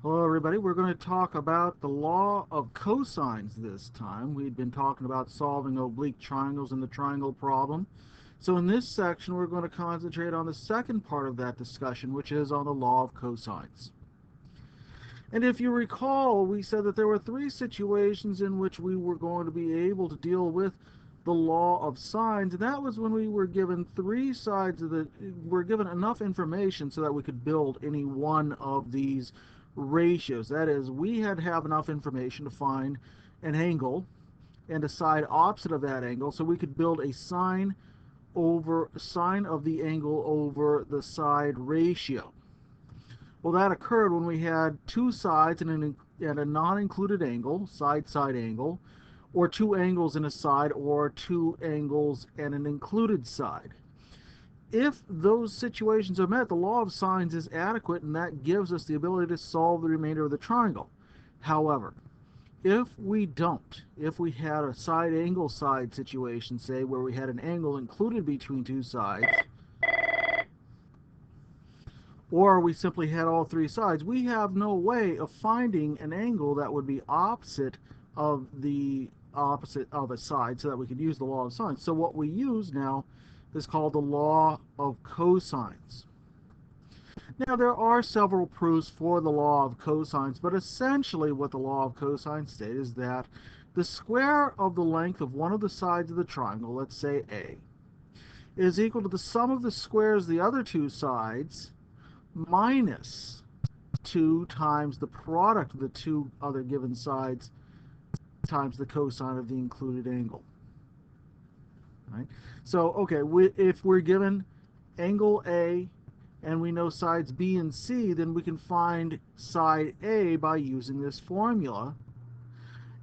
Hello everybody, we're going to talk about the law of cosines this time. We've been talking about solving oblique triangles in the triangle problem. So in this section we're going to concentrate on the second part of that discussion, which is on the law of cosines. And if you recall, we said that there were three situations in which we were going to be able to deal with the law of sines, and that was when we were given three sides of we're given enough information so that we could build any one of these ratios. That is, we had to have enough information to find an angle and a side opposite of that angle, so we could build a sine of the angle over the side ratio. Well, that occurred when we had two sides and a non-included angle, side-side angle, or two angles in a side, or two angles and an included side. If those situations are met, the law of sines is adequate, and that gives us the ability to solve the remainder of the triangle. However, if we don't, if we had a side angle side situation, say, where we had an angle included between two sides, or we simply had all three sides, we have no way of finding an angle that would be opposite of the opposite of a side so that we could use the law of sines. So what we use now is called the law of cosines. Now there are several proofs for the law of cosines, but essentially what the law of cosines states is that the square of the length of one of the sides of the triangle, let's say A, is equal to the sum of the squares of the other two sides minus 2 times the product of the two other given sides times the cosine of the included angle. Right? So, okay, if we're given angle A and we know sides B and C, then we can find side A by using this formula.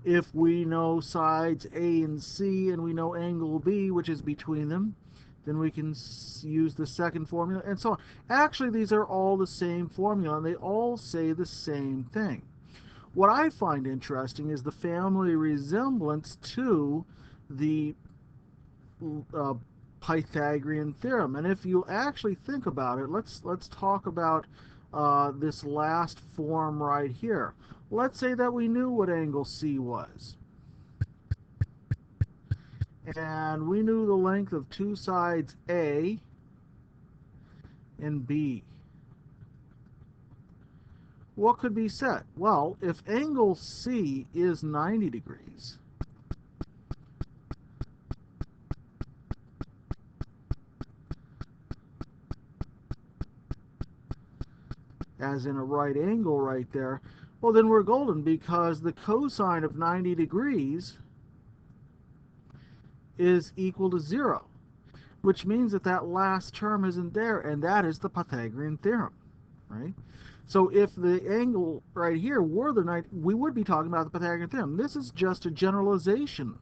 If we know sides A and C and we know angle B, which is between them, then we can use the second formula, and so on. Actually, these are all the same formula, and they all say the same thing. What I find interesting is the family resemblance to the uh, Pythagorean theorem. And if you actually think about it, let's talk about this last form right here. Let's say that we knew what angle C was, and we knew the length of two sides A and B. What could be said? Well, if angle C is 90 degrees, as in a right angle right there, well, then we're golden, because the cosine of 90 degrees is equal to 0, which means that that last term isn't there, and that is the Pythagorean theorem, right? So if the angle right here were the 90, we would be talking about the Pythagorean theorem. This is just a generalization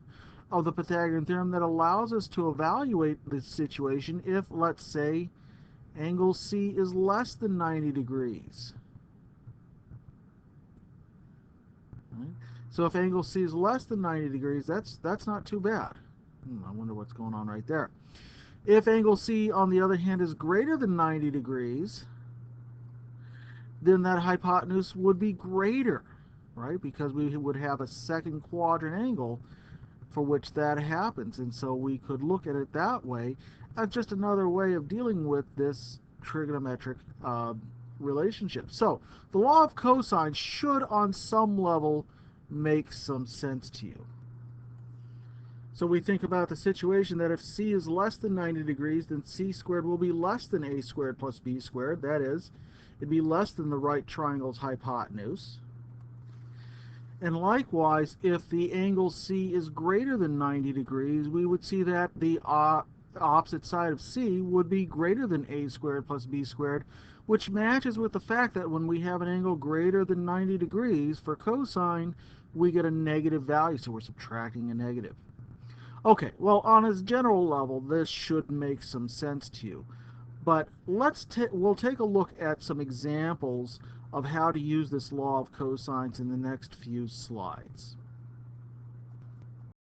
of the Pythagorean theorem that allows us to evaluate the situation if, let's say, angle C is less than 90 degrees. Right? So if angle C is less than 90 degrees, that's not too bad. I wonder what's going on right there. If angle C, on the other hand, is greater than 90 degrees, then that hypotenuse would be greater, right? Because we would have a second quadrant angle for which that happens. And so we could look at it that way as just another way of dealing with this trigonometric relationship. So the law of cosines should, on some level, make some sense to you. So we think about the situation that if C is less than 90 degrees, then C squared will be less than A squared plus B squared. That is, it'd be less than the right triangle's hypotenuse. And likewise, if the angle C is greater than 90 degrees, we would see that the opposite side of C would be greater than A squared plus B squared, which matches with the fact that when we have an angle greater than 90 degrees for cosine, we get a negative value, so we're subtracting a negative. Okay, well, on a general level, this should make some sense to you. But we'll take a look at some examples of how to use this law of cosines in the next few slides.